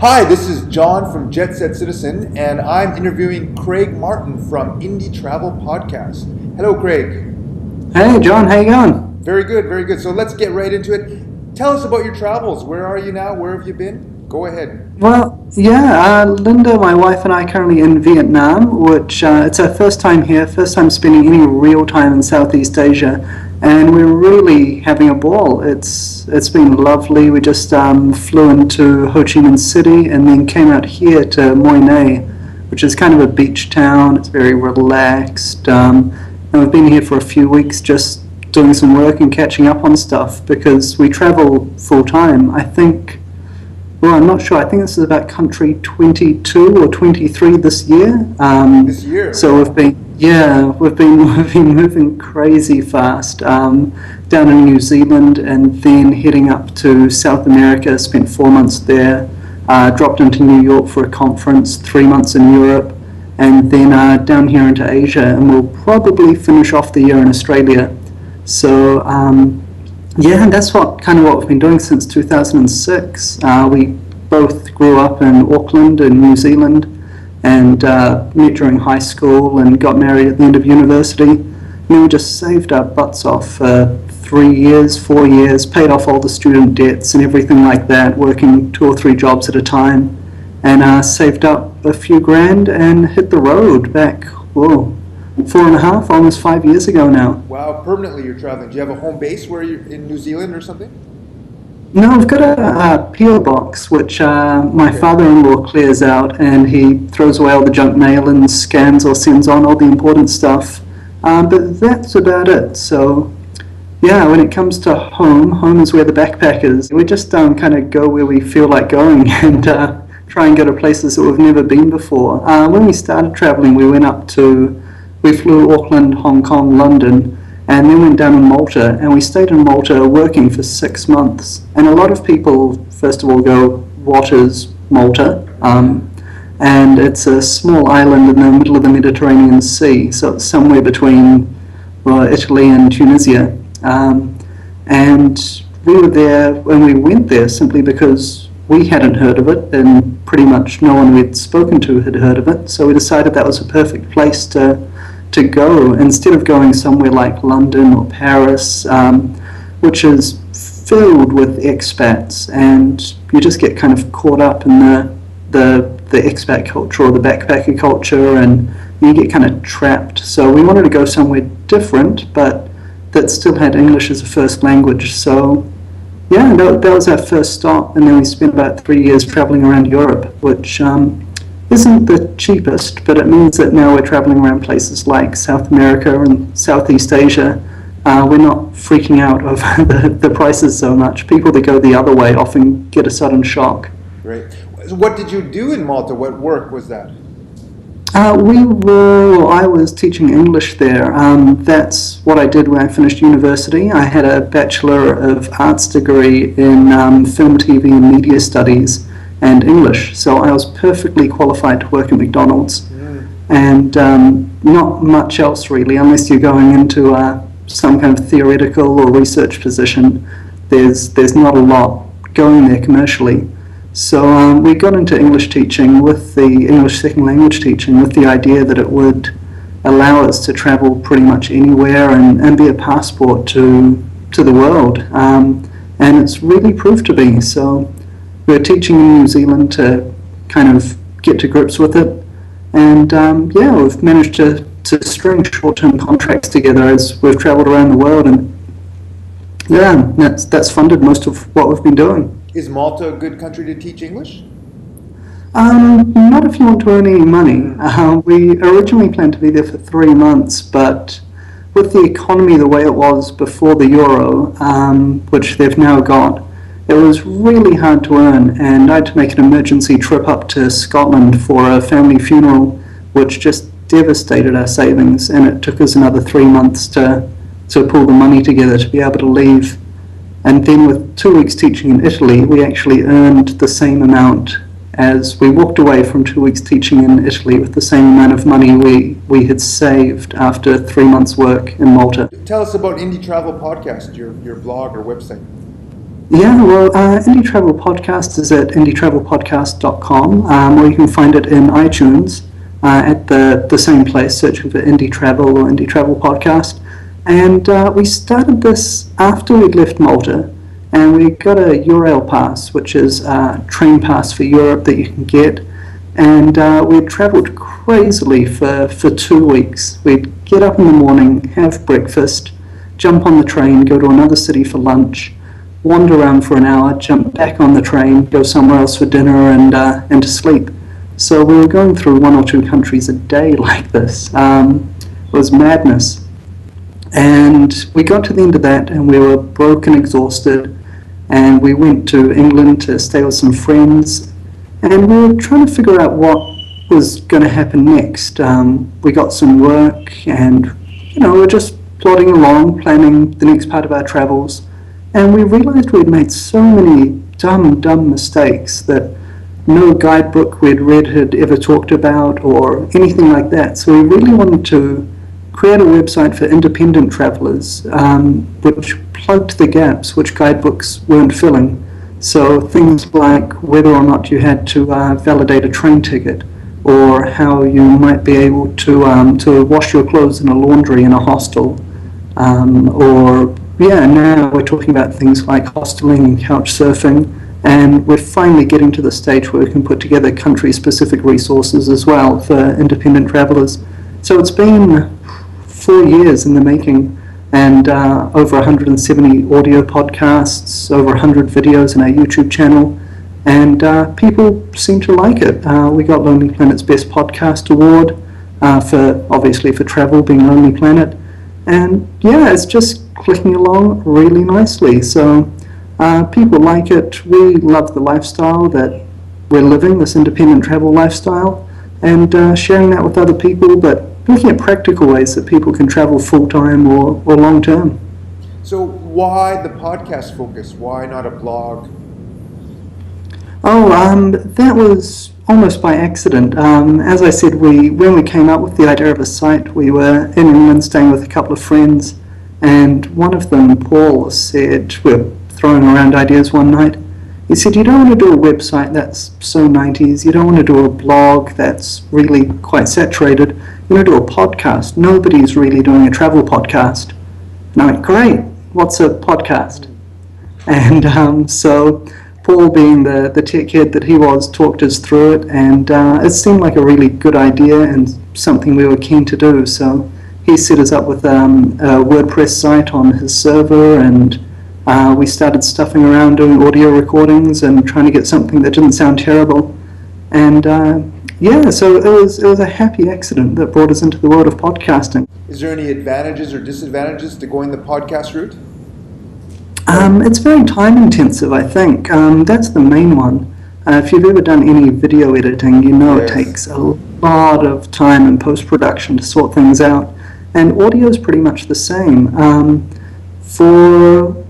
Hi, this is John from Jet Set Citizen, and I'm interviewing Craig Martin from IndieTravelPodcast. Hello, Craig. Hey, John, how you going? Very good, very good. So let's get right into it. Tell us about your travels. Where are you now? Where have you been? Go ahead. Linda, my wife, and I are currently in Vietnam, which it's our first time here, first time spending any real time in Southeast Asia, and we're really having a ball. It's been lovely. We just flew into Ho Chi Minh City and then came out here to Moi Ne, which is kind of a beach town. It's very relaxed, and we've been here for a few weeks just doing some work and catching up on stuff because we travel full time. I'm not sure. I think this is about country 22 or 23 this year. This year? So we've been moving crazy fast. Down in New Zealand and then heading up to South America. Spent 4 months there. Dropped into New York for a conference. 3 months in Europe, and then down here into Asia. And we'll probably finish off the year in Australia. So. And that's what we've been doing since 2006. We both grew up in Auckland in New Zealand and met during high school and got married at the end of university. And then we just saved our butts off for 3 years, 4 years, paid off all the student debts and everything like that, working 2 or 3 jobs at a time, and saved up a few grand and hit the road back, 4.5, almost 5 years ago now. Wow, permanently you're traveling. Do you have a home base where you're in New Zealand or something? No, I've got a PO box which my father-in-law clears out, and he throws away all the junk mail and scans or sends on all the important stuff. But that's about it. So, when it comes to home is where the backpack is. We just kind of go where we feel like going and try and go to places that we've never been before. When we started traveling, we flew Auckland, Hong Kong, London, and then went down in Malta, and we stayed in Malta working for 6 months. And a lot of people, first of all, go, what is Malta? And it's a small island in the middle of the Mediterranean Sea, so it's somewhere between Italy and Tunisia. And we were there, when we went there, simply because we hadn't heard of it, and pretty much no one we'd spoken to had heard of it, so we decided that was a perfect place to go instead of going somewhere like London or Paris, which is filled with expats, and you just get kind of caught up in the expat culture or the backpacker culture, and you get kind of trapped. So we wanted to go somewhere different, but that still had English as a first language. So that was our first stop, and then we spent about 3 years traveling around Europe, which isn't the cheapest, but it means that now we're traveling around places like South America and Southeast Asia. We're not freaking out over the prices so much. People that go the other way often get a sudden shock. Right. So what did you do in Malta? What work was that? I was teaching English there. That's what I did when I finished university. I had a Bachelor of Arts degree in film, TV, and media studies and English, so I was perfectly qualified to work at McDonald's, and not much else really, unless you're going into some kind of theoretical or research position. There's not a lot going there commercially. So we got into English teaching, with the English second language teaching, with the idea that it would allow us to travel pretty much anywhere and be a passport to the world, and it's really proved to be. So we're teaching in New Zealand to kind of get to grips with it, and we've managed to string short-term contracts together as we've travelled around the world, and that's funded most of what we've been doing. Is Malta a good country to teach English? Not if you want to earn any money. We originally planned to be there for 3 months, but with the economy the way it was before the euro, which they've now got, it was really hard to earn, and I had to make an emergency trip up to Scotland for a family funeral, which just devastated our savings, and it took us another 3 months to pull the money together to be able to leave. And then with 2 weeks teaching in Italy, we actually earned the same amount as we walked away from 2 weeks teaching in Italy with the same amount of money we had saved after 3 months' work in Malta. Tell us about Indie Travel Podcast, your blog or website. Yeah, well, Indie Travel Podcast is at indietravelpodcast.com, or you can find it in iTunes at the same place, searching for Indie Travel or Indie Travel Podcast. And we started this after we'd left Malta, and we got a Eurail pass, which is a train pass for Europe that you can get. And we'd travelled crazily for 2 weeks. We'd get up in the morning, have breakfast, jump on the train, go to another city for lunch, wander around for an hour, jump back on the train, go somewhere else for dinner, and to sleep. So we were going through 1 or 2 countries a day like this. It was madness. And we got to the end of that, and we were broke and exhausted, and we went to England to stay with some friends, and we were trying to figure out what was going to happen next. We got some work, and we were just plodding along, planning the next part of our travels. And we realized we'd made so many dumb mistakes that no guidebook we'd read had ever talked about or anything like that. So we really wanted to create a website for independent travelers, which plugged the gaps which guidebooks weren't filling. So things like whether or not you had to validate a train ticket, or how you might be able to wash your clothes in a laundry in a hostel, now we're talking about things like hosteling and couch surfing, and we're finally getting to the stage where we can put together country-specific resources as well for independent travelers. So it's been 4 years in the making, and over 170 audio podcasts, over 100 videos in our YouTube channel, and people seem to like it. We got Lonely Planet's Best Podcast Award for travel, being Lonely Planet. And yeah, it's just clicking along really nicely. So people like it. We love the lifestyle that we're living, this independent travel lifestyle, and sharing that with other people, but looking at practical ways that people can travel full-time or long-term. So why the podcast focus? Why not a blog? That was almost by accident. As I said, when we came up with the idea of a site, we were in England staying with a couple of friends, and one of them, Paul, said, we were throwing around ideas one night, he said, you don't want to do a website that's so 90s, you don't want to do a blog that's really quite saturated, you want to do a podcast. Nobody's really doing a travel podcast. And I went, great, what's a podcast? And so Paul, being the tech head that he was, talked us through it, and it seemed like a really good idea and something we were keen to do. So he set us up with a WordPress site on his server, and we started stuffing around doing audio recordings and trying to get something that didn't sound terrible. And so it was a happy accident that brought us into the world of podcasting. Is there any advantages or disadvantages to going the podcast route? It's very time intensive, I think. That's the main one. If you've ever done any video editing, you know It takes a lot of time in post-production to sort things out. And audio is pretty much the same.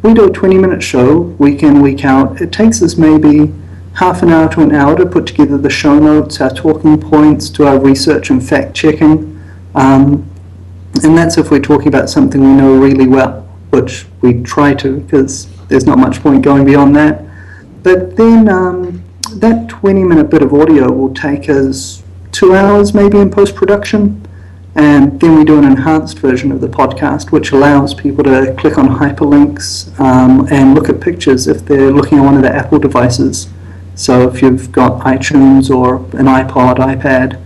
We do a 20-minute show, week in, week out. It takes us maybe half an hour to an hour to put together the show notes, our talking points, do our research and fact-checking. And that's if we're talking about something we know really well, which we try to, because there's not much point going beyond that. But then that 20-minute bit of audio will take us 2 hours maybe in post-production, and then we do an enhanced version of the podcast, which allows people to click on hyperlinks and look at pictures if they're looking at one of the Apple devices. So if you've got iTunes or an iPod, iPad.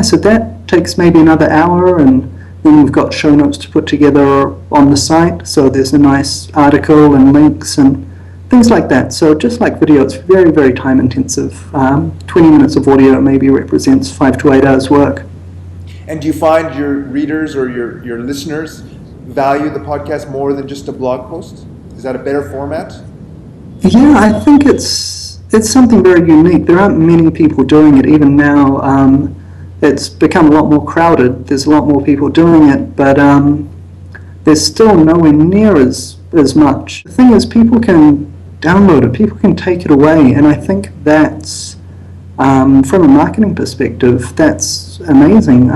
So that takes maybe another hour, and then we've got show notes to put together on the site. So there's a nice article and links and things like that. So just like video, it's very, very time intensive. 20 minutes of audio maybe represents 5 to 8 hours work. And do you find your readers or your listeners value the podcast more than just a blog post? Is that a better format? Yeah, I think it's something very unique. There aren't many people doing it even now. It's become a lot more crowded. There's a lot more people doing it, but there's still nowhere near as much. The thing is, people can download it, people can take it away, and I think that's, from a marketing perspective, that's amazing.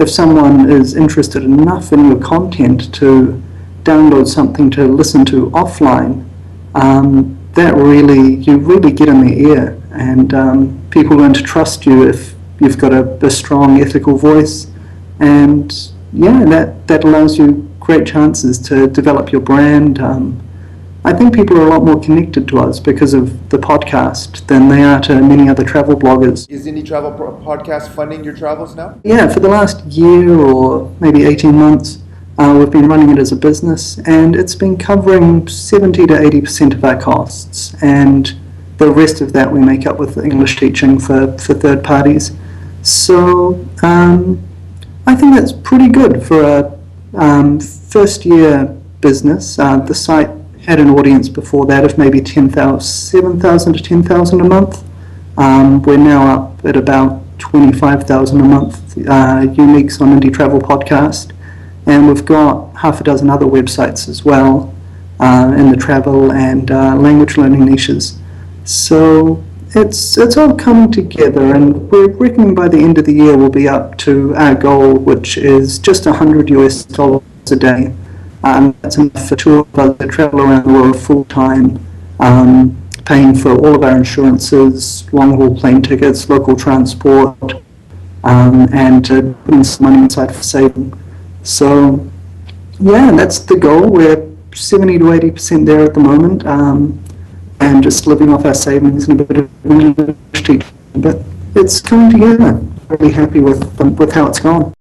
If someone is interested enough in your content to download something to listen to offline, you really get in their ear, and people learn to trust you if you've got a strong ethical voice, and that allows you great chances to develop your brand. I think people are a lot more connected to us because of the podcast than they are to many other travel bloggers. Is IndieTravelPodcast funding your travels now? Yeah, for the last year or maybe 18 months, we've been running it as a business, and it's been covering 70 to 80% of our costs, and the rest of that we make up with English teaching for third parties. So I think that's pretty good for a first-year business. The site had an audience before that of maybe 7,000 to 10,000 a month. We're now up at about 25,000 a month uniques on Indie Travel Podcast, and we've got half a dozen other websites as well in the travel and language learning niches. So it's all coming together, and we're reckoning by the end of the year we'll be up to our goal, which is just $100 a day. That's enough for two of us to travel around the world full time, paying for all of our insurances, long-haul plane tickets, local transport, and putting some money aside for saving. So, that's the goal. We're 70 to 80% there at the moment, and just living off our savings and a bit of English teaching. But it's coming together. Really happy with how it's gone.